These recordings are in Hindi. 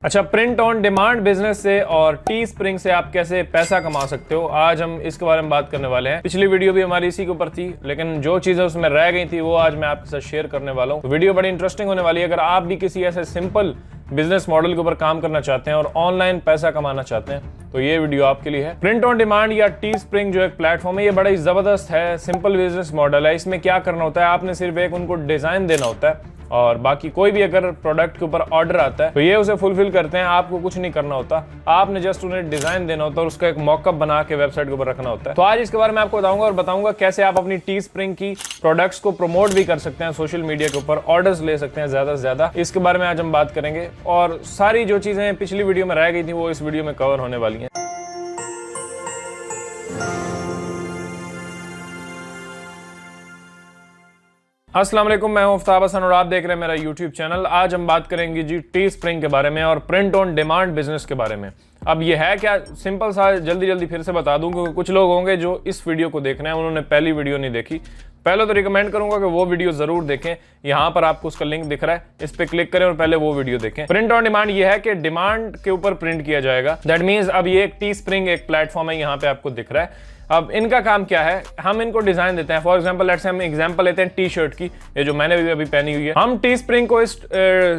अच्छा, प्रिंट ऑन डिमांड बिजनेस से और टी स्प्रिंग से आप कैसे पैसा कमा सकते हो, आज हम इसके बारे में बात करने वाले हैं। पिछली वीडियो भी हमारी इसी के ऊपर थी, लेकिन जो चीजें उसमें रह गई थी वो आज मैं आपके साथ शेयर करने वाला हूँ। तो वीडियो बड़ी इंटरेस्टिंग होने वाली है। अगर आप भी किसी ऐसे सिंपल बिजनेस मॉडल के ऊपर काम करना चाहते हैं और ऑनलाइन पैसा कमाना चाहते हैं तो ये वीडियो आपके लिए है। प्रिंट ऑन डिमांड या टी स्प्रिंग जो एक प्लेटफॉर्म है, ये बड़ा ही जबरदस्त है, सिंपल बिजनेस मॉडल है। इसमें क्या करना होता है, आपने सिर्फ एक उनको डिजाइन देना होता है और बाकी कोई भी अगर प्रोडक्ट के ऊपर ऑर्डर आता है तो ये उसे फुलफिल करते हैं। आपको कुछ नहीं करना होता, आपने जस्ट उन्हें डिजाइन देना होता है और उसका एक मॉकअप बना के वेबसाइट के ऊपर रखना होता है। तो आज इसके बारे में आपको बताऊंगा और बताऊंगा कैसे आप अपनी टी स्प्रिंग की प्रोडक्ट्स को प्रमोट भी कर सकते हैं, सोशल मीडिया के ऊपर ऑर्डर्स ले सकते हैं ज्यादा से ज्यादा। इसके बारे में आज हम बात करेंगे और सारी जो चीजें पिछली वीडियो में रह गई थी वो इस वीडियो में कवर होने वाली है। अस्सलाम वालेकुम, मैं हूं आफ्ताब हसन और आप देख रहे हैं मेरा यूट्यूब चैनल। आज हम बात करेंगे जी टी स्प्रिंग के बारे में और प्रिंट ऑन डिमांड बिजनेस के बारे में। अब ये है क्या, सिंपल सा जल्दी फिर से बता दूं, क्योंकि कुछ लोग होंगे जो इस वीडियो को देख रहे हैं, उन्होंने पहली वीडियो नहीं देखी। पहले तो रिकमेंड करूंगा कि वो वीडियो जरूर देखें। यहाँ पर आपको उसका लिंक दिख रहा है, इस पे क्लिक करें और पहले वो वीडियो देखें। प्रिंट ऑन डिमांड ये है कि डिमांड के ऊपर प्रिंट किया जाएगा। दैट मीन्स अब ये एक टी स्प्रिंग एक प्लेटफॉर्म है, यहाँ पे आपको दिख रहा है। अब इनका काम क्या है, हम इनको डिजाइन देते हैं। फॉर एग्जांपल लेट्स से हम एग्जांपल लेते हैं टी शर्ट की, ये जो मैंने भी अभी पहनी हुई है। हम टी स्प्रिंग को इस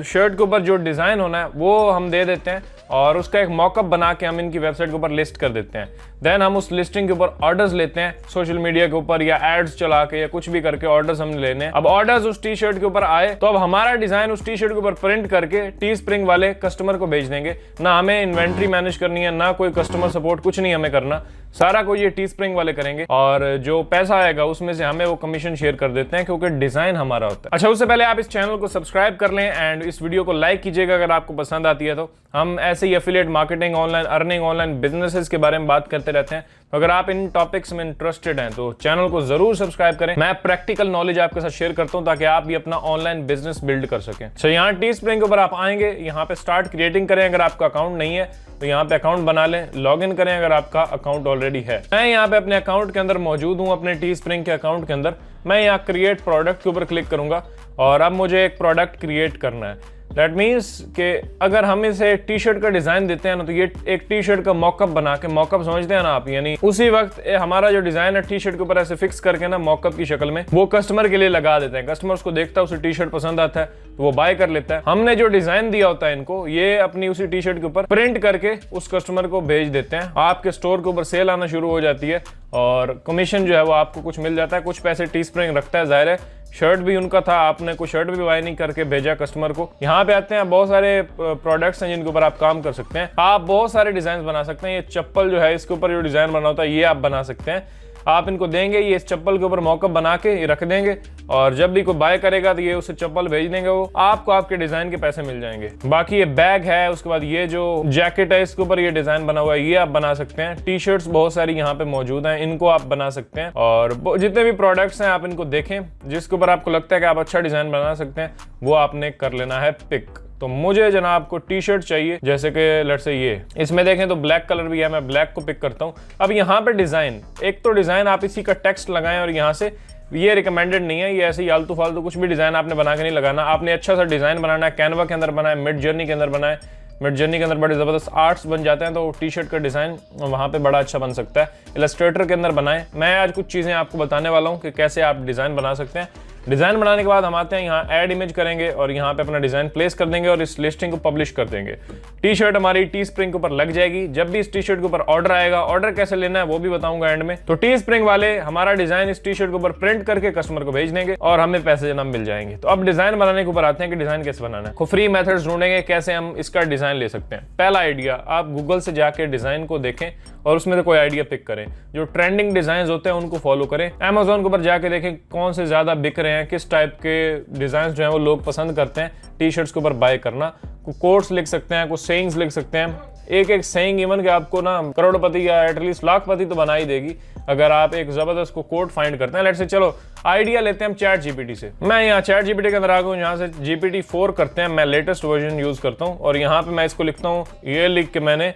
शर्ट के ऊपर जो डिजाइन होना है वो हम दे देते हैं और उसका एक मॉकअप बना के हम इनकी वेबसाइट के ऊपर लिस्ट कर देते हैं। देन हम उस लिस्टिंग के ऊपर ऑर्डर्स लेते हैं सोशल मीडिया के ऊपर या एड्स चला के या कुछ भी करके ऑर्डर्स हमने लेने हैं। अब ऑर्डर्स उस टी शर्ट के ऊपर आए तो अब हमारा डिजाइन उस टी शर्ट के ऊपर प्रिंट करके टी स्प्रिंग वाले कस्टमर को भेज देंगे। ना हमें इन्वेंट्री मैनेज करनी है, ना कोई कस्टमर सपोर्ट, कुछ नहीं हमें करना, सारा कोई ये टी स्प्रिंग वाले करेंगे और जो पैसा आएगा उसमें से हमें वो कमीशन शेयर कर देते हैं क्योंकि डिजाइन हमारा होता है। अच्छा, उससे पहले आप इस चैनल को सब्सक्राइब कर लें एंड इस वीडियो को लाइक कीजिएगा अगर आपको पसंद आती है। तो हम ऐसे ही affiliate marketing, online earning, online businesses के बारे में बात करते रहते हैं। तो अगर आप इन टॉपिक्स में इंटरेस्टेड हैं तो चैनल को जरूर सब्सक्राइब करें। मैं प्रैक्टिकल नॉलेज आपके साथ शेयर करता हूं ताकि आप भी अपना ऑनलाइन बिजनेस बिल्ड कर सकें। तो यहाँ टी स्प्रिंग के ऊपर आप आएंगे, यहाँ पे स्टार्ट क्रिएटिंग करें। अगर आपका अकाउंट नहीं है तो यहाँ पे अकाउंट बना लें, लॉग इन करें अगर आपका अकाउंट ऑलरेडी है। मैं यहाँ पे अपने अकाउंट के अंदर मौजूद हूँ, अपने टी स्प्रिंग के अकाउंट के अंदर। मैं यहाँ क्रिएट प्रोडक्ट के ऊपर क्लिक करूंगा और अब मुझे एक प्रोडक्ट क्रिएट करना है। दैट मीन्स कि अगर हम इसे टी शर्ट का डिजाइन देते हैं ना तो ये एक टी शर्ट का मॉकअप बना के, मॉकअप समझते हैं ना आप, यानी उसी वक्त हमारा जो डिजाइन है टी शर्ट के ऊपर ऐसे फिक्स करके ना मॉकअप की शक्ल में वो कस्टमर के लिए लगा देते हैं। कस्टमर उसको देखता है, उसे टी शर्ट पसंद आता है तो वो बाय कर लेता है। हमने जो डिजाइन दिया होता है इनको, ये अपनी उसी टी शर्ट के ऊपर प्रिंट करके उस कस्टमर को भेज देते हैं। आपके स्टोर के ऊपर सेल आना शुरू हो जाती है और कमीशन जो है वो आपको कुछ मिल जाता है। कुछ पैसे टी स्प्रिंग रखता है, जाहिर है शर्ट भी उनका था, आपने कोई शर्ट भी बाय नहीं करके भेजा कस्टमर को। यहाँ पे आते हैं, बहुत सारे प्रोडक्ट्स हैं जिनके ऊपर आप काम कर सकते हैं। आप बहुत सारे डिजाइन बना सकते हैं। ये चप्पल जो है इसके ऊपर जो डिजाइन बना होता है ये आप बना सकते हैं। आप इनको देंगे, ये इस चप्पल के ऊपर मॉकअप बना के ये रख देंगे और जब भी कोई बाय करेगा तो ये उसे चप्पल भेज देंगे, वो आपको आपके डिजाइन के पैसे मिल जाएंगे। बाकी ये बैग है, उसके बाद ये जो जैकेट है इसके ऊपर ये डिजाइन बना हुआ है, ये आप बना सकते हैं। टी शर्ट्स बहुत सारी यहाँ पे मौजूद हैं, इनको आप बना सकते हैं। और जितने भी प्रोडक्ट्स हैं आप इनको देखें, जिसके ऊपर आपको लगता है कि आप अच्छा डिजाइन बना सकते हैं वो आपने कर लेना है पिक। तो मुझे जनाब को टी शर्ट चाहिए, जैसे कि लेट्स से ये, इसमें देखें तो ब्लैक कलर भी है, मैं ब्लैक को पिक करता हूं। अब यहाँ पे डिजाइन, एक तो डिजाइन आप इसी का टेक्स्ट लगाएं और यहाँ से, ये रिकमेंडेड नहीं है, ये ऐसे ही आलतू फालतू कुछ भी डिजाइन आपने बना के नहीं लगाना। आपने अच्छा सा डिजाइन बनाना है, कैनवा के अंदर बनाए, मिड जर्नी के अंदर बनाए। मिड जर्नी के अंदर बड़े जबरदस्त आर्ट्स बन जाते हैं तो टी शर्ट का डिजाइन वहां पे बड़ा अच्छा बन सकता है। इलस्ट्रेटर के अंदर बनाएं। मैं आज कुछ चीजें आपको बताने वाला हूं कि कैसे आप डिजाइन बना सकते हैं। डिजाइन बनाने के बाद हम आते हैं यहाँ ऐड इमेज करेंगे और यहाँ पे अपना डिजाइन प्लेस कर देंगे और इस लिस्टिंग को पब्लिश कर देंगे। टी शर्ट हमारी टी स्प्रिंग के ऊपर लग जाएगी। जब भी इस टी शर्ट के ऊपर ऑर्डर आएगा, ऑर्डर कैसे लेना है वो भी बताऊंगा एंड में। तो टी स्प्रिंग वाले हमारा डिजाइन इस टी शर्ट के ऊपर प्रिंट करके कस्टमर को भेज देंगे और हमें पैसे जनाब मिल जाएंगे। तो अब डिजाइन बनाने के ऊपर आते हैं कि डिजाइन कैसे बनाना है। फ्री मेथड्स ढूंढेंगे कैसे हम इसका डिजाइन ले सकते हैं। पहला आइडिया, आप गूगल से जाके डिजाइन को देखें और उसमें से कोई आइडिया पिक करें। जो ट्रेंडिंग डिजाइन होते हैं उनको फॉलो करें। Amazon के ऊपर जाके देखें कौन से ज्यादा बिक रहे हैं, किस टाइप के डिजाइन जो है वो लोग पसंद करते हैं टी शर्ट्स के ऊपर बाय करना। कुछ कोट्स लिख सकते हैं, कुछ सेइंग्स लिख सकते हैं। एक सेइंग इवन के आपको ना करोड़पति या एटलीस्ट लाखपति तो बना ही देगी अगर आप एक जबरदस्त को कोट फाइंड करते हैं। लेट्स से चलो आइडिया लेते हैं हम चैट जीपीटी से। मैं यहाँ चैट जीपीटी के अंदर आ गया हूँ, यहाँ से GPT-4 करते हैं। मैं लेटेस्ट वर्जन यूज करता हूँ और यहाँ पे मैं इसको लिखता हूँ, ये लिख के मैंने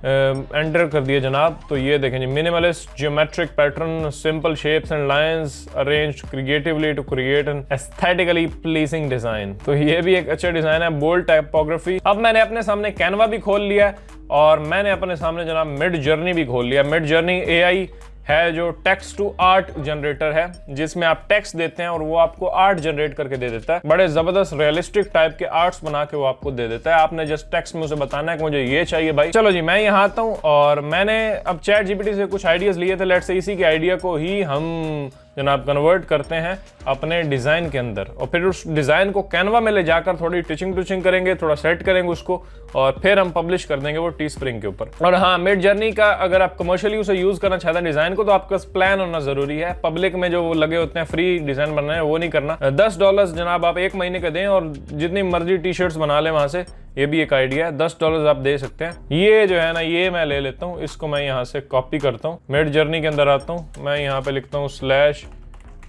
एंटर कर दिया जनाब। तो ये देखें जी, minimalist geometric pattern, simple shapes and lines arranged creatively to create an aesthetically pleasing design. तो ये भी एक अच्छा डिजाइन है, बोल्ड टाइपोग्राफी। अब मैंने अपने सामने कैनवा भी खोल लिया है और मैंने अपने सामने जनाब मिड जर्नी भी खोल लिया। मिड जर्नी AI है जो टेक्स्ट टू आर्ट जनरेटर है, जिसमें आप टेक्स्ट देते हैं और वो आपको आर्ट जनरेट करके दे देता है। बड़े जबरदस्त रियलिस्टिक टाइप के आर्ट्स बना के वो आपको दे देता है। आपने जस्ट टेक्स्ट में उसे बताना है कि मुझे ये चाहिए भाई। चलो जी, मैं यहाँ आता हूँ और मैंने अब ChatGPT से कुछ आइडियाज लिए थे। लेट्स से इसी के आइडिया को ही हम जनाब कन्वर्ट करते हैं अपने डिजाइन के अंदर और फिर उस डिजाइन को कैनवा में ले जाकर थोड़ी टिचिंग करेंगे, थोड़ा सेट करेंगे उसको और फिर हम पब्लिश कर देंगे वो टीस्प्रिंग के ऊपर। और हाँ, मिड जर्नी का अगर आप कमर्शियली उसे यूज करना चाहते हैं डिजाइन को, तो आपका प्लान होना जरूरी है। पब्लिक में जो वो लगे होते हैं फ्री डिजाइन बनना है, वो नहीं करना। $10 जनाब आप 1 महीने का दें और जितनी मर्जी टी-शर्ट्स बना लें वहां से। ये भी एक आइडिया है, $10 आप दे सकते हैं। ये जो है ना, ये मैं ले लेता हूँ, इसको मैं यहाँ से कॉपी करता हूँ, मिड जर्नी के अंदर आता हूँ, मैं यहाँ पे लिखता हूँ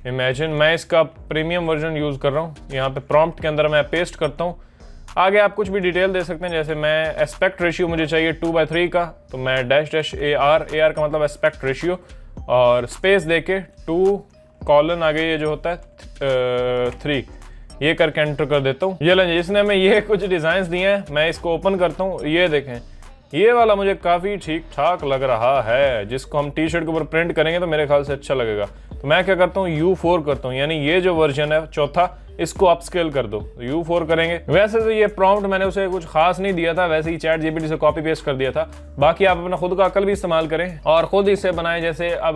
/imagine। मैं इसका प्रीमियम वर्जन यूज कर रहा हूँ। यहाँ पे प्रॉम्प्ट के अंदर मैं पेस्ट करता हूँ। आगे आप कुछ भी डिटेल दे सकते हैं, जैसे मैं एस्पेक्ट रेशियो मुझे चाहिए 2/3 का, तो मैं -AR का मतलब एस्पेक्ट रेशियो और स्पेस देके 2: आगे ये जो होता है 3, ये करके एंटर कर देता हूँ। ये लें, इसने हमें ये कुछ डिजाइन दिए हैं, मैं इसको ओपन करता हूँ। ये देखें, ये वाला मुझे काफी ठीक ठाक लग रहा है, जिसको हम टी-शर्ट के ऊपर प्रिंट करेंगे तो मेरे ख्याल से अच्छा लगेगा। तो मैं क्या करता हूँ, U4 करता हूँ, यानी ये जो वर्जन है चौथा, इसको अपस्केल कर दो, U4 करेंगे। वैसे तो ये प्रॉम्प्ट मैंने उसे कुछ खास नहीं दिया था, वैसे ही ChatGPT से कॉपी पेस्ट कर दिया था। बाकी आप अपना खुद का अकल भी इस्तेमाल करें और खुद इसे बनाएं। जैसे अब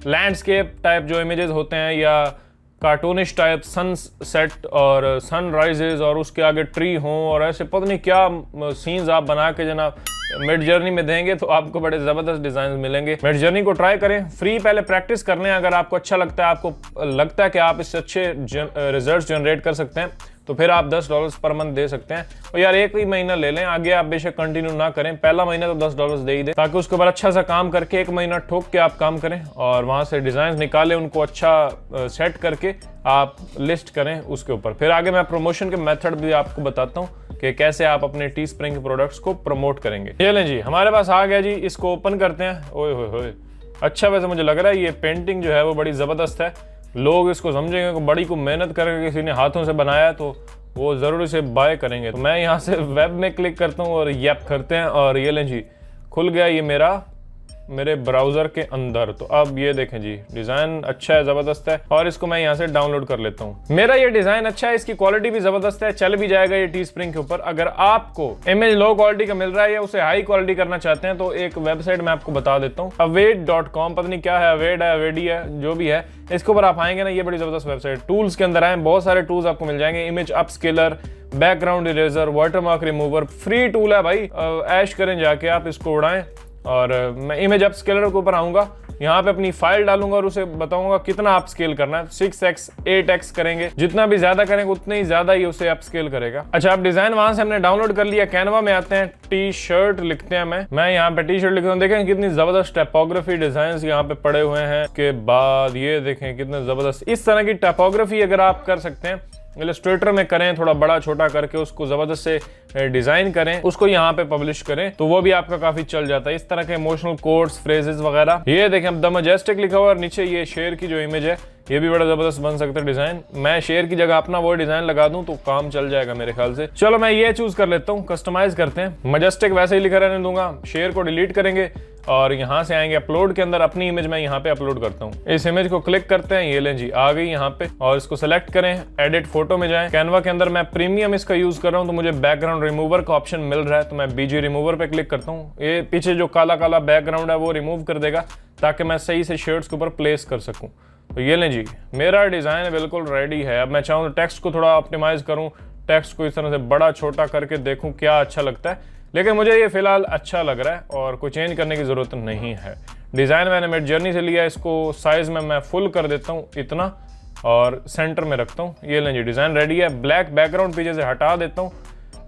लैंडस्केप टाइप जो इमेजेस होते हैं या कार्टूनिश टाइप सनसेट और सनराइजेस और उसके आगे ट्री हों और ऐसे पता नहीं क्या सीन्स आप बना के जनाब मिड जर्नी में देंगे तो आपको बड़े जबरदस्त डिजाइन मिलेंगे। मिड जर्नी को ट्राई करें, फ्री पहले प्रैक्टिस करने। अगर आपको अच्छा लगता है, आपको लगता है कि आप इससे अच्छे रिजल्ट्स जनरेट कर सकते हैं, तो फिर आप $10 पर मंथ दे सकते हैं। और यार 1 ही महीना ले लें, आगे आप बेशक कंटिन्यू ना करें। पहला महीना तो $10 दे ही दें, ताकि उसके ऊपर अच्छा सा काम करके 1 महीना ठोक के आप काम करें और वहां से डिजाइन निकालें, उनको अच्छा सेट करके आप लिस्ट करें उसके ऊपर। फिर आगे मैं प्रमोशन के मेथड भी आपको बताता हूँ कि कैसे आप अपने टीस्प्रिंग प्रोडक्ट्स को प्रमोट करेंगे। ये लें जी, हमारे पास आ गया जी, इसको ओपन करते हैं। ओए होए, अच्छा वैसे मुझे लग रहा है ये पेंटिंग जो है वो बड़ी जबरदस्त है। लोग इसको समझेंगे कि बड़ी को मेहनत करके किसी ने हाथों से बनाया, तो वो जरूर इसे बाय करेंगे। तो मैं यहाँ से वेब में क्लिक करता हूँ और यप करते हैं और ये लें जी, खुल गया ये मेरे ब्राउजर के अंदर। तो अब ये देखें जी, डिजाइन अच्छा है, जबरदस्त है और इसको मैं यहाँ से डाउनलोड कर लेता हूँ। मेरा ये डिजाइन अच्छा है, इसकी क्वालिटी भी जबरदस्त है, चल भी जाएगा ये टीस्प्रिंग के ऊपर। अगर आपको इमेज लो क्वालिटी का मिल रहा है या उसे हाई क्वालिटी करना चाहते हैं, तो एक वेबसाइट मैं आपको बता देता हूँ, Awaid.com, पता नहीं क्या है, अवेड है, अवेडी है, जो भी है, इसके ऊपर आप आएंगे ना, ये बड़ी जबरदस्त वेबसाइट। टूल्स के अंदर आए, बहुत सारे टूल्स आपको मिल जाएंगे, image upscaler, background eraser, watermark remover, free tool है भाई, ऐश करें जाके आप इसको उड़ाएं। और मैं इमेज अपस्केलर के ऊपर आऊंगा, यहाँ पे अपनी फाइल डालूंगा और उसे बताऊंगा कितना अपस्केल करना है। 6x 8x करेंगे, जितना भी ज्यादा करेंगे उतने ही ज्यादा ही उसे अपस्केल करेगा। अच्छा, अब डिजाइन वहां से हमने डाउनलोड कर लिया। कैनवा में आते हैं, टी-शर्ट लिखते हैं। मैं यहाँ पे टी-शर्ट लिखता हूँ। देखें कितनी जबरदस्त टाइपोग्राफी डिजाइन यहाँ पे पड़े हुए हैं। के बाद ये देखें कितने जबरदस्त, इस तरह की टाइपोग्राफी अगर आप कर सकते हैं, इलस्ट्रेटर में करें, थोड़ा बड़ा छोटा करके उसको जबरदस्त से डिजाइन करें, उसको यहाँ पे पब्लिश करें, तो वो भी आपका काफी चल जाता है। इस तरह के इमोशनल कोट्स, फ्रेजेस वगैरह। ये देखें, अब द मैजेस्टिक लिखा हुआ और नीचे ये शेर की जो इमेज है, ये भी बड़ा जबरदस्त बन सकता है डिजाइन। मैं शेर की जगह अपना वो डिजाइन लगा दूं तो काम चल जाएगा मेरे ख्याल से। चलो मैं ये चूज कर लेता हूँ, कस्टमाइज करते हैं। मैजेस्टिक वैसे ही लिखा रहने दूंगा, शेर को डिलीट करेंगे और यहाँ से आएंगे अपलोड के अंदर, अपनी इमेज मैं यहाँ पे अपलोड करता हूँ। इस इमेज को क्लिक करते हैं, ये लें जी, आ गई यहाँ पे, और इसको सेलेक्ट करें, एडिट फोटो में जाएं। कैनवा के अंदर मैं प्रीमियम इसका यूज कर रहा हूँ, तो मुझे बैकग्राउंड रिमूवर का ऑप्शन मिल रहा है, तो मैं बीजी रिमूवर पे क्लिक करता हूँ। ये पीछे जो काला काला बैकग्राउंड है वो रिमूव कर देगा, ताकि मैं सही से शर्ट्स के ऊपर प्लेस कर सकूँ। तो ये लें जी, मेरा डिजाइन बिल्कुल रेडी है। अब मैं चाहूँ तो टेक्स्ट को थोड़ा ऑप्टिमाइज करूँ, टेक्स्ट को इस तरह से बड़ा छोटा करके देखूँ क्या अच्छा लगता है, लेकिन मुझे ये फिलहाल अच्छा लग रहा है और कोई चेंज करने की जरूरत नहीं है। डिजाइन मैंने मिड जर्नी से लिया, इसको साइज में मैं फुल कर देता हूँ इतना और सेंटर में रखता हूँ। ये लें जी, डिजाइन रेडी है। ब्लैक बैकग्राउंड पीछे से हटा देता हूँ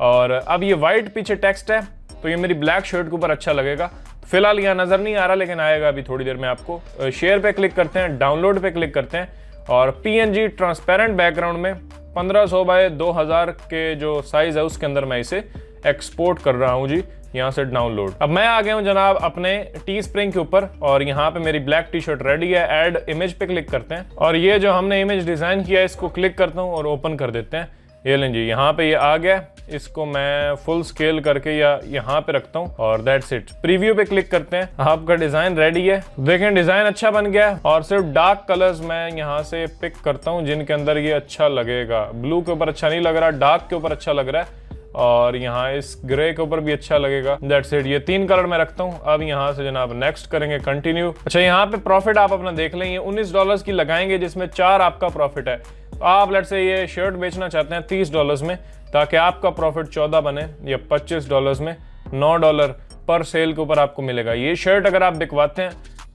और अब ये व्हाइट पीछे टेक्स्ट है, तो ये मेरी ब्लैक शर्ट के ऊपर अच्छा लगेगा। फिलहाल यहाँ नजर नहीं आ रहा, लेकिन आएगा अभी थोड़ी देर में आपको। शेयर पे क्लिक करते हैं, डाउनलोड पे क्लिक करते हैं और PNG ट्रांसपेरेंट बैकग्राउंड में 1500 बाय 2000 के जो साइज है उसके अंदर मैं इसे एक्सपोर्ट कर रहा हूँ जी यहाँ से डाउनलोड। अब मैं आ गया हूँ जनाब अपने टी स्प्रिंग के ऊपर और यहाँ पे मेरी ब्लैक टी शर्ट रेडी है। ऐड इमेज पे क्लिक करते हैं और ये जो हमने इमेज डिजाइन किया है इसको क्लिक करता हूँ और ओपन कर देते हैं। ये लें जी, यहाँ पे ये आ गया। इसको मैं फुल स्केल करके या यहाँ पे रखता हूँ और दैट्स इट। प्रीव्यू पे क्लिक करते हैं, आपका डिजाइन रेडी है। देखें डिजाइन अच्छा बन गया है और सिर्फ डार्क कलर्स मैं यहाँ से पिक करता हूँ जिनके अंदर ये अच्छा लगेगा। ब्लू के ऊपर अच्छा नहीं लग रहा, डार्क के ऊपर अच्छा लग रहा है और यहाँ इस ग्रे के ऊपर भी अच्छा लगेगा। दैट्स इट, ये 3 कलर मैं रखता हूँ। अब यहाँ से जनाब नेक्स्ट करेंगे, कंटिन्यू। अच्छा यहाँ पे प्रॉफिट आप अपना देख लें, ये $19 की लगाएंगे जिसमें 4 आपका प्रॉफिट है। तो आप लेट्स से ये शर्ट बेचना चाहते हैं $30 में ताकि आपका प्रॉफिट 14 बने या $25 में $9 पर सेल के ऊपर आपको मिलेगा। ये शर्ट अगर आप बिकवाते हैं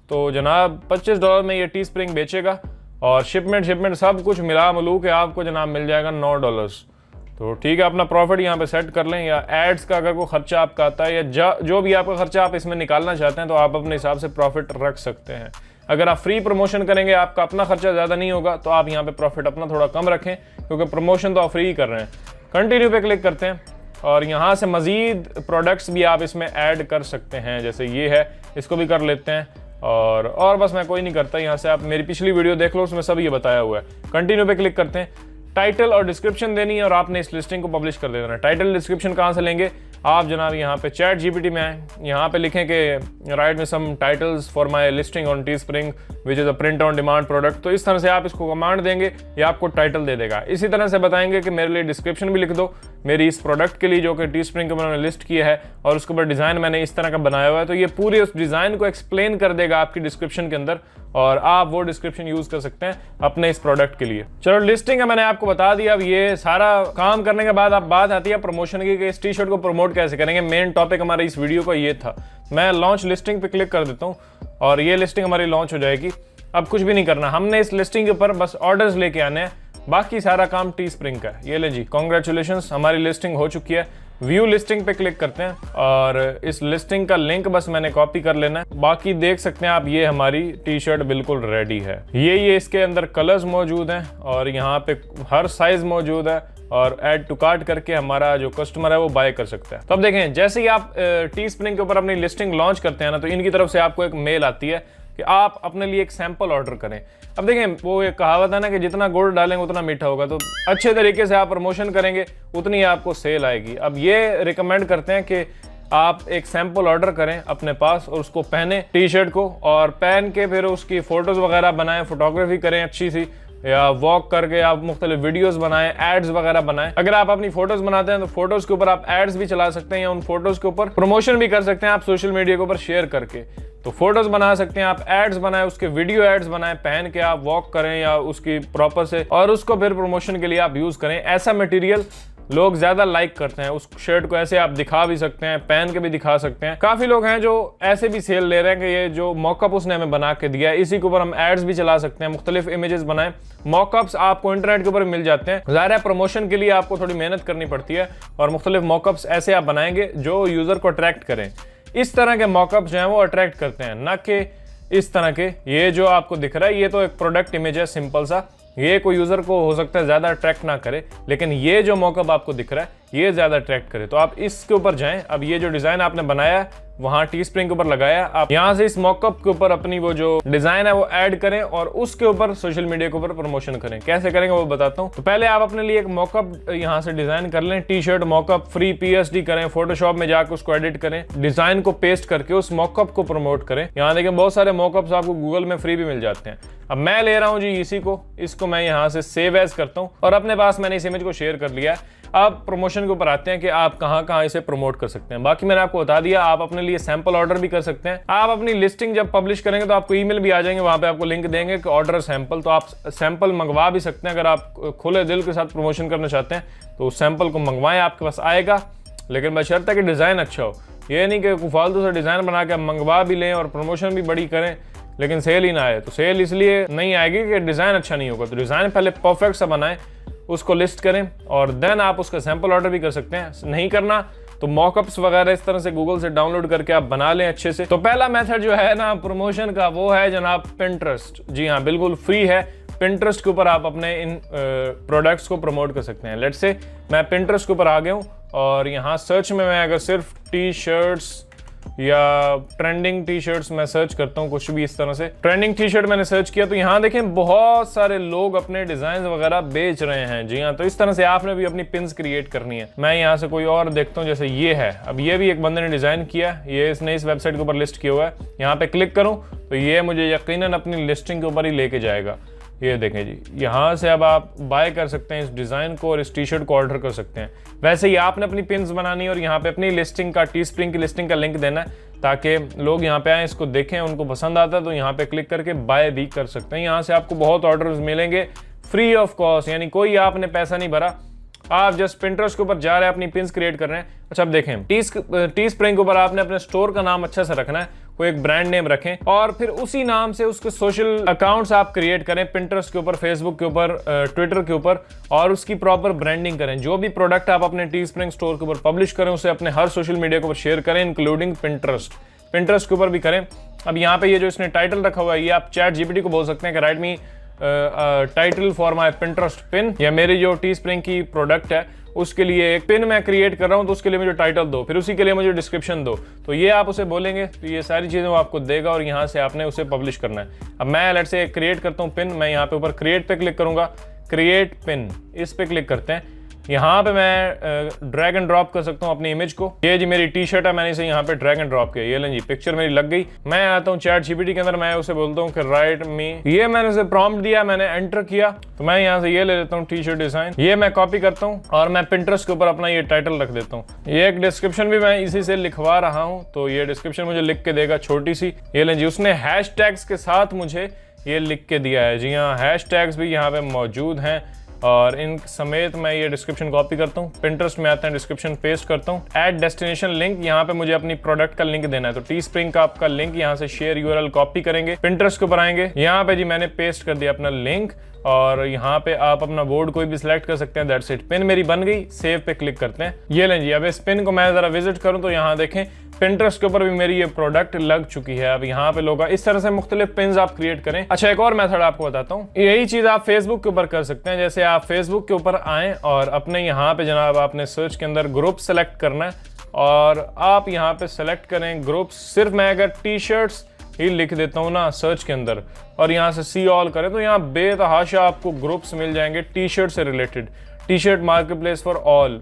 तो जनाब $25 में ये टी स्प्रिंग बेचेगा और शिपमेंट सब कुछ मिला मिलू के आपको जनाब मिल जाएगा $9। तो ठीक है, अपना प्रॉफिट यहाँ पे सेट कर लें। या एड्स का अगर कोई खर्चा आपका आता है या जो भी आपका खर्चा आप इसमें निकालना चाहते हैं तो आप अपने हिसाब से प्रॉफिट रख सकते हैं। अगर आप फ्री प्रमोशन करेंगे, आपका अपना खर्चा ज़्यादा नहीं होगा, तो आप यहाँ पे प्रॉफिट अपना थोड़ा कम रखें क्योंकि प्रमोशन तो आप फ्री ही कर रहे हैं। कंटिन्यू पे क्लिक करते हैं और यहाँ से मज़ीद प्रोडक्ट्स भी आप इसमें ऐड कर सकते हैं, जैसे ये है, इसको भी कर लेते हैं। और बस मैं कोई नहीं करता, यहाँ से आप मेरी पिछली वीडियो देख लो, उसमें सब ये बताया हुआ है। कंटिन्यू पे क्लिक करते हैं। टाइटल और डिस्क्रिप्शन देनी है और आपने इस लिस्टिंग को पब्लिश कर देना है। टाइटल डिस्क्रिप्शन कहाँ से लेंगे आप जनाब, यहाँ पे चैट जीपीटी में आए, यहाँ पे लिखें कि राइट में some titles for my listing on Teespring which is a print on demand product. तो इस तरह से आप इसको कमांड देंगे, ये आपको टाइटल दे देगा। इसी तरह से बताएंगे कि मेरे लिए डिस्क्रिप्शन भी लिख दो मेरी इस प्रोडक्ट के लिए जो कि टी स्प्रिंग को मैंने लिस्ट किया है और उसके ऊपर डिज़ाइन मैंने इस तरह का बनाया हुआ है। तो ये पूरे उस डिज़ाइन को एक्सप्लेन कर देगा आपकी डिस्क्रिप्शन के अंदर और आप वो डिस्क्रिप्शन यूज कर सकते हैं अपने इस प्रोडक्ट के लिए। चलो लिस्टिंग है मैंने आपको बता दिया। अब ये सारा काम करने के बाद अब बात आती है प्रमोशन की कि इस टी शर्ट को प्रमोट कैसे करेंगे। मेन टॉपिक हमारे इस वीडियो का ये था। मैं लॉन्च लिस्टिंग पे क्लिक कर देता हूँ और ये लिस्टिंग हमारी लॉन्च हो जाएगी। अब कुछ भी नहीं करना, हमने इस लिस्टिंग के ऊपर बस ऑर्डर्स लेके आने हैं, बाकी सारा काम टी स्प्रिंग का है। ये ले जी, कॉन्ग्रेचुलेशंस, हमारी लिस्टिंग हो चुकी है। व्यू लिस्टिंग पे क्लिक करते हैं और इस लिस्टिंग का लिंक बस मैंने कॉपी कर लेना है। बाकी देख सकते हैं आप, ये हमारी टी शर्ट बिल्कुल रेडी है। ये इसके अंदर कलर्स मौजूद हैं और यहाँ पे हर साइज मौजूद है और ऐड टू कार्ट करके हमारा जो कस्टमर है वो बाय कर सकता है। तो अब देखें, जैसे ही आप टी स्प्रिंग के ऊपर अपनी लिस्टिंग लॉन्च करते हैं ना, तो इनकी तरफ से आपको एक मेल आती है कि आप अपने लिए एक सैंपल ऑर्डर करें। अब देखें, वो एक कहावत है ना कि जितना गुड़ डालेंगे उतना मीठा होगा। तो अच्छे तरीके से आप प्रमोशन करेंगे उतनी आपको सेल आएगी। अब ये रिकमेंड करते हैं कि आप एक सैंपल ऑर्डर करें अपने पास और उसको पहने टी शर्ट को, और पहन के फिर उसकी फोटोज वगैरह बनाएं, फोटोग्राफी करें अच्छी सी, या वॉक करके आप मुख्तलिफ वीडियोस बनाएं, एड्स वगैरह बनाएं। अगर आप अपनी फोटोज बनाते हैं तो फोटोज के ऊपर आप एड्स भी चला सकते हैं या उन फोटोज के ऊपर प्रमोशन भी कर सकते हैं आप सोशल मीडिया के ऊपर शेयर करके। तो फोटोज बना सकते हैं आप, एड्स बनाएं, उसके वीडियो एड्स बनाएं, पहन के आप वॉक करें या उसकी प्रॉपर से, और उसको फिर प्रमोशन के लिए आप यूज करें। ऐसा मटेरियल लोग ज्यादा लाइक करते हैं। उस शर्ट को ऐसे आप दिखा भी सकते हैं, पहन के भी दिखा सकते हैं। काफी लोग हैं जो ऐसे भी सेल ले रहे हैं कि ये जो मॉकअप उसने हमें बना के दिया है, इसी के ऊपर हम एड्स भी चला सकते हैं, मुख्तलिफ इमेजेस बनाएं। मॉकअप्स आपको इंटरनेट के ऊपर मिल जाते हैं। ज़ाहिर है प्रमोशन के लिए आपको थोड़ी मेहनत करनी पड़ती है और मुख्तलिफ मॉकअप्स ऐसे आप बनाएंगे जो यूजर को अट्रैक्ट करें। इस तरह के मॉकअप्स जो हैं वो अट्रैक्ट करते हैं, ना कि इस तरह के। ये जो आपको दिख रहा है ये तो एक प्रोडक्ट इमेज है सिंपल सा, ये कोई यूजर को हो सकता है ज्यादा अट्रैक्ट ना करे, लेकिन ये जो मॉकअप आपको दिख रहा है ये ज्यादा अट्रैक्ट करे। तो आप इसके ऊपर जाएं। अब ये जो डिजाइन आपने बनाया है वहां टी स्प्रिंग के ऊपर लगाया, आप यहां से इस मॉकअप के ऊपर अपनी वो जो डिजाइन है वो ऐड करें और उसके ऊपर सोशल मीडिया के ऊपर प्रमोशन करें। कैसे करेंगे वो बताता हूं। तो पहले आप अपने लिए एक मॉकअप यहां से डिजाइन कर लें, T shirt mock-up, free PSD करें, फोटोशॉप में जाकर उसको एडिट करें, डिजाइन को पेस्ट करके उस मॉकअप को प्रमोट करें। यहाँ देखें बहुत सारे मॉकअप्स आपको गूगल में फ्री भी मिल जाते हैं। अब मैं ले रहा हूं जी इसी को, इसको मैं यहाँ से सेव एज करता हूँ और अपने पास मैंने इस इमेज को शेयर कर लिया है। अब प्रमोशन के ऊपर आते हैं कि आप कहां कहां इसे प्रमोट कर सकते हैं। बाकी मैंने आपको बता दिया, आप अपने लिए सैंपल ऑर्डर भी कर सकते हैं। आप अपनी लिस्टिंग जब पब्लिश करेंगे तो आपको ईमेल भी आ जाएंगे, वहां पे आपको लिंक देंगे कि ऑर्डर सैंपल, तो आप सैंपल मंगवा भी सकते हैं। अगर आप खुले दिल के साथ प्रमोशन करना चाहते हैं तो उस सैंपल को मंगवाएं, आपके पास आएगा, लेकिन बशर्ते कि डिजाइन अच्छा हो। ये नहीं कि फालतू से डिजाइन बना के मंगवा भी लें और प्रमोशन भी बड़ी करें लेकिन सेल ही ना आए। तो सेल इसलिए नहीं आएगी कि डिजाइन अच्छा नहीं होगा। तो डिजाइन पहले परफेक्ट सा बनाएं, उसको लिस्ट करें और देन आप उसका सैंपल ऑर्डर भी कर सकते हैं। नहीं करना तो मॉकअप्स वगैरह इस तरह से गूगल से डाउनलोड करके आप बना लें अच्छे से। तो पहला मेथड जो है ना प्रमोशन का वो है जनाब पिंटरेस्ट। जी हाँ, बिल्कुल फ्री है। पिंटरेस्ट के ऊपर आप अपने इन प्रोडक्ट्स को प्रमोट कर सकते हैं। लेट्स से मैं पिंटरेस्ट के ऊपर आ गया हूँ और यहाँ सर्च में मैं अगर सिर्फ टी शर्ट्स या ट्रेंडिंग टी शर्ट्स मैं सर्च करता हूँ, कुछ भी इस तरह से ट्रेंडिंग टी शर्ट मैंने सर्च किया, तो यहाँ देखें बहुत सारे लोग अपने डिजाइन वगैरह बेच रहे हैं। जी हाँ, तो इस तरह से आपने भी अपनी पिन्स क्रिएट करनी है। मैं यहाँ से कोई और देखता हूँ, जैसे ये है, अब ये भी एक बंदे ने डिजाइन किया, ये इसने इस वेबसाइट के ऊपर लिस्ट किया हुआ है। यहाँ पे क्लिक करूँ तो ये मुझे यकीनन अपनी लिस्टिंग के ऊपर ही लेके जाएगा। ये देखें जी, यहाँ से अब आप बाय कर सकते हैं इस डिज़ाइन को और इस टी शर्ट को ऑर्डर कर सकते हैं। वैसे ही आपने अपनी पिन्स बनानी है और यहाँ पे अपनी लिस्टिंग का, टी स्प्रिंग की लिस्टिंग का लिंक देना है ताकि लोग यहाँ पे आए, इसको देखें, उनको पसंद आता है तो यहाँ पे क्लिक करके बाय भी कर सकते हैं। यहाँ से आपको बहुत ऑर्डर्स मिलेंगे फ्री ऑफ कॉस्ट, यानी कोई आपने पैसा नहीं भरा, आप जस्ट पिंटरेस्ट के ऊपर जा रहे हैं, अपनी पिन्स क्रिएट कर रहे हैं। अच्छा, अब देखें टी स्प्रिंग के ऊपर आपने अपने स्टोर का नाम अच्छा से रखना है, कोई एक ब्रांड नेम रखें और फिर उसी नाम से उसके सोशल अकाउंट्स आप क्रिएट करें, पिंटरेस्ट के ऊपर, फेसबुक के ऊपर, ट्विटर के ऊपर, और उसकी प्रॉपर ब्रांडिंग करें। जो भी प्रोडक्ट आप अपने टी स्प्रिंग स्टोर के ऊपर पब्लिश करें उसे अपने हर सोशल मीडिया के ऊपर शेयर करें, इंक्लूडिंग पिंटरेस्ट के ऊपर भी करें। अब यहाँ पे ये जो इसने टाइटल रखा हुआ है, ये आप चैट जीपीटी को बोल सकते हैं कि right me title for my Pinterest pin, या मेरी जो टी स्प्रिंग की प्रोडक्ट है उसके लिए एक पिन मैं क्रिएट कर रहा हूं तो उसके लिए मुझे टाइटल दो, फिर उसी के लिए मुझे डिस्क्रिप्शन दो। तो ये आप उसे बोलेंगे तो ये सारी चीज़ें वो आपको देगा और यहाँ से आपने उसे पब्लिश करना है। अब मैं लेट्स से क्रिएट करता हूँ पिन, मैं यहाँ पे ऊपर क्रिएट पे क्लिक करूँगा, क्रिएट पिन इस पे क्लिक करते हैं। यहाँ पे मैं ड्रैग एंड ड्रॉप कर सकता हूँ अपनी इमेज को। ये जी मेरी टी शर्ट है, मैंने इसे यहाँ पे ड्रैग एंड ड्रॉप किया, ये लें जी पिक्चर मेरी लग गई। मैं आता हूँ चैट जीपीटी के अंदर, मैं उसे बोलता हूँ कि राइट मी, ये मैंने उसे प्रॉम्प्ट दिया, मैंने एंटर किया, तो मैं यहाँ से ये ले लेता हूँ टी शर्ट डिजाइन, ये मैं कॉपी करता हूँ और मैं पिंटरेस्ट के ऊपर अपना ये टाइटल रख देता हूँ। ये एक डिस्क्रिप्शन भी मैं इसी से लिखवा रहा हूँ, तो ये डिस्क्रिप्शन मुझे लिख के देगा छोटी सी। ये लें जी, उसने हैश टैग्स के साथ मुझे ये लिख के दिया है। जी हाँ, हैश टैग्स भी यहाँ पे मौजूद हैं और इन समेत मैं ये डिस्क्रिप्शन कॉपी करता हूँ, पिंटरेस्ट में आता है, डिस्क्रिप्शन पेस्ट करता हूँ, ऐड डेस्टिनेशन लिंक, यहाँ पे मुझे अपनी प्रोडक्ट का लिंक देना है, तो टी स्प्रिंग का आपका लिंक यहाँ से शेयर यूआरएल कॉपी करेंगे, पिंटरेस्ट के ऊपर आएंगे, यहाँ पे जी मैंने पेस्ट कर दिया अपना लिंक और यहाँ पे आप अपना बोर्ड कोई भी सिलेक्ट कर सकते हैं। दैट्स इट, पिन मेरी बन गई, सेव पे क्लिक करते हैं। ये लें जी, अब इस पिन को मैं जरा विजिट करूँ तो यहाँ देखें पिंटरेस्ट के ऊपर भी मेरी ये प्रोडक्ट लग चुकी है। अब यहाँ पे लोग इस तरह से मुख्तलिफ पिन्स आप क्रिएट करें। अच्छा, एक और मेथड आपको बताता हूँ, यही चीज आप फेसबुक के ऊपर कर सकते हैं। जैसे आप फेसबुक के ऊपर आए और अपने यहाँ पे जनाब आपने सर्च के अंदर ग्रुप सेलेक्ट करना है और आप यहाँ पे सेलेक्ट करें ग्रुप, सिर्फ मैं अगर टी शर्ट्स ही लिख देता हूँ ना सर्च के अंदर और यहाँ से सी ऑल करें तो यहाँ बेतहाशा आपको ग्रुप्स मिल जाएंगे टी शर्ट से related. T shirt market place for all,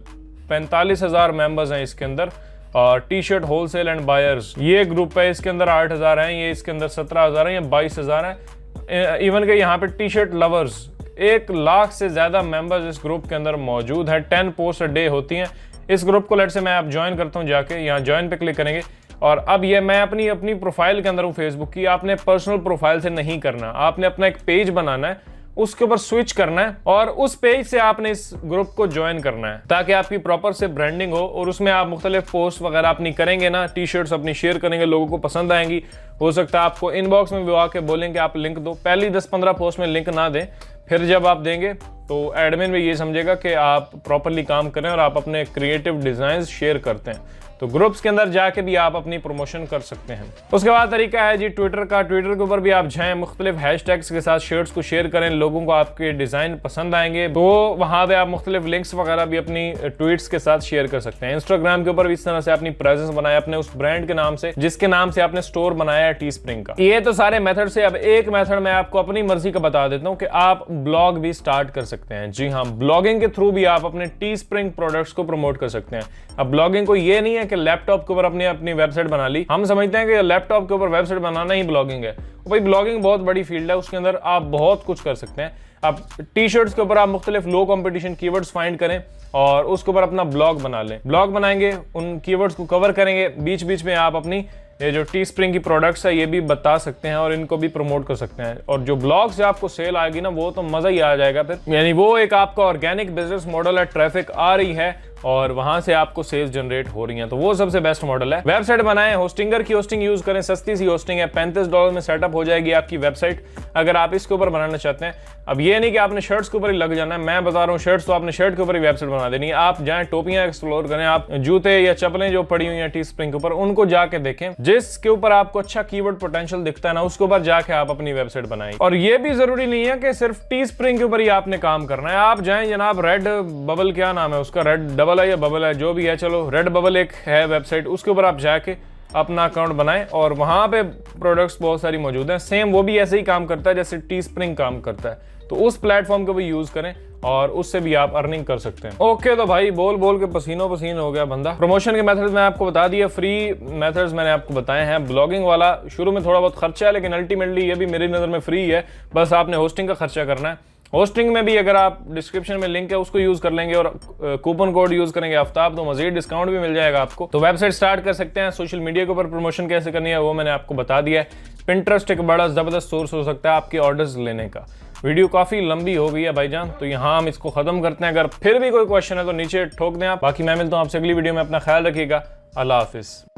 45,000 members हैं इसके अंदर, और T shirt wholesale and buyers ये ग्रुप है, इसके अंदर 8,000 हैं, ये इसके अंदर 17,000 हैं, ये 22,000 हैं। इवन के यहाँ पे टी शर्ट लवर्स 1 लाख से ज्यादा मेंबर्स इस ग्रुप के अंदर मौजूद है। 10 पोस्ट अ डे होती हैं इस ग्रुप को। लेट से मैं आप ज्वाइन करता हूँ, जाके यहाँ ज्वाइन पे क्लिक करेंगे और अब ये मैं अपनी प्रोफाइल के अंदर हूँ फेसबुक की। आपने पर्सनल प्रोफाइल से नहीं करना, आपने अपना एक पेज बनाना है, उसके ऊपर स्विच करना है और उस पेज से आपने इस ग्रुप को ज्वाइन करना है ताकि आपकी प्रॉपर से ब्रांडिंग हो और उसमें आप मुख्तलिफ पोस्ट वगैरह अपनी करेंगे ना, टी शर्ट्स अपनी शेयर करेंगे, लोगों को पसंद आएंगी। हो सकता है आपको इनबॉक्स में भी आके बोलेंगे आप लिंक दो, पहली 10-15 पोस्ट में लिंक ना दें, फिर जब आप देंगे तो एडमिन भी ये समझेगा कि आप प्रॉपरली काम करें और आप अपने क्रिएटिव डिजाइन शेयर करते हैं। तो ग्रुप्स के अंदर जाके भी आप अपनी प्रमोशन कर सकते हैं। उसके बाद तरीका है जी ट्विटर का। ट्विटर के ऊपर भी आप जाएं, मुख्तलिफ हैशटैग्स के साथ शर्ट्स को शेयर करें, लोगों को आपके डिजाइन पसंद आएंगे तो वहां पे आप मुख्तलिफ लिंक्स वगैरह भी अपनी ट्वीट्स के साथ शेयर कर सकते हैं। इंस्टाग्राम के ऊपर भी इस तरह से अपनी प्रेजेंस बनाए अपने उस ब्रांड के नाम से जिसके नाम से आपने स्टोर बनाया है टी स्प्रिंग का। ये तो सारे मेथड से। अब एक मेथड मैं आपको अपनी मर्जी का बता देता हूँ कि आप ब्लॉग भी स्टार्ट कर सकते हैं। जी हाँ, ब्लॉगिंग के थ्रू भी आप अपने टी स्प्रिंग प्रोडक्ट्स को प्रमोट कर सकते हैं। अब ब्लॉगिंग को ये नहीं है कि लैपटॉप के ऊपर अपनी वेबसाइट बना ली, हम समझते हैं कि लैपटॉप के ऊपर वेबसाइट बनाना ही ब्लॉगिंग है। भाई ब्लॉगिंग बहुत बड़ी फील्ड है, उसके अंदर आप बहुत कुछ कर सकते हैं। अब टी शर्ट्स के ऊपर आप मुख्तलिफ लो कंपटीशन कीवर्ड्स फाइंड करें और उसके ऊपर अपना ब्लॉग बना लें। ब्लॉग बनाएंगे, उन कीवर्ड्स को कवर करेंगे, बीच बीच में आप अपनी ये जो टी स्प्रिंग की प्रोडक्ट्स है ये भी बता सकते हैं और इनको भी प्रमोट कर सकते हैं। और जो ब्लॉग से आपको सेल आएगी ना वो तो मजा ही आ जाएगा फिर, यानी वो एक आपका ऑर्गेनिक बिजनेस मॉडल है। ट्रैफिक आ रही है और वहां से आपको सेल्स जनरेट हो रही हैं, तो वो सबसे बेस्ट मॉडल है। वेबसाइट बनाएं, होस्टिंगर की होस्टिंग यूज करें, सस्ती सी होस्टिंग है, $35 में सेटअप हो जाएगी आपकी वेबसाइट अगर आप इसके ऊपर बनाना चाहते हैं। अब ये नहीं कि आपने शर्ट्स के ऊपर ही लग जाना है, मैं बता रहा हूँ शर्ट्स तो आपने शर्ट के ऊपर ही वेबसाइट बना देनी है। आप जाएं टोपियां एक्सप्लोर करें, आप जूते या चप्पलें जो पड़ी हुई हैं टी स्प्रिंग के ऊपर उनको जाके देखें, जिसके ऊपर आपको अच्छा कीवर्ड पोटेंशियल दिखता है ना, उसके ऊपर जाके आप अपनी वेबसाइट बनाएं। और ये भी जरूरी नहीं है कि सिर्फ टीस्प्रिंग के ऊपर ही आपने काम करना है। आप जाएं जनाब रेड बबल, क्या नाम है उसका, रेड डबल है या बबल है, जो भी है, चलो रेड बबल एक है वेबसाइट, उसके ऊपर आप जाके अपना अकाउंट बनाएं और वहां पे प्रोडक्ट्स बहुत सारी मौजूद हैं। सेम वो भी ऐसे ही काम करता है जैसे टीस्प्रिंग काम करता है, तो उस प्लेटफॉर्म को भी यूज करें और उससे भी आप अर्निंग कर सकते हैं। ओके, तो भाई बोल बोल के पसीनो पसीन हो गया बंदा। प्रमोशन के मेथड्स मैं आपको बता दिए, फ्री मेथड्स मैंने आपको बताए हैं। ब्लॉगिंग वाला शुरू में थोड़ा बहुत खर्चा है, लेकिन अल्टीमेटली ये भी मेरी नज़र में फ्री है, बस आपने होस्टिंग का खर्चा करना है। होस्टिंग में भी अगर आप डिस्क्रिप्शन में लिंक है उसको यूज कर लेंगे और कूपन कोड यूज करेंगे आफ्ताब, तो मजीद डिस्काउंट भी मिल जाएगा आपको। तो वेबसाइट स्टार्ट कर सकते हैं। सोशल मीडिया के ऊपर प्रमोशन कैसे करनी है वो मैंने आपको बता दिया है। पिंटरेस्ट एक बड़ा जबरदस्त सोर्स हो सकता है आपके ऑर्डर्स लेने का। वीडियो काफी लंबी हो गई है भाईजान, तो यहाँ हम इसको खत्म करते हैं। अगर फिर भी कोई क्वेश्चन है तो नीचे ठोक दें आप। बाकी मैं मिलता हूँ आपसे अगली वीडियो में। अपना ख्याल रखिएगा। अल्लाह हाफिज।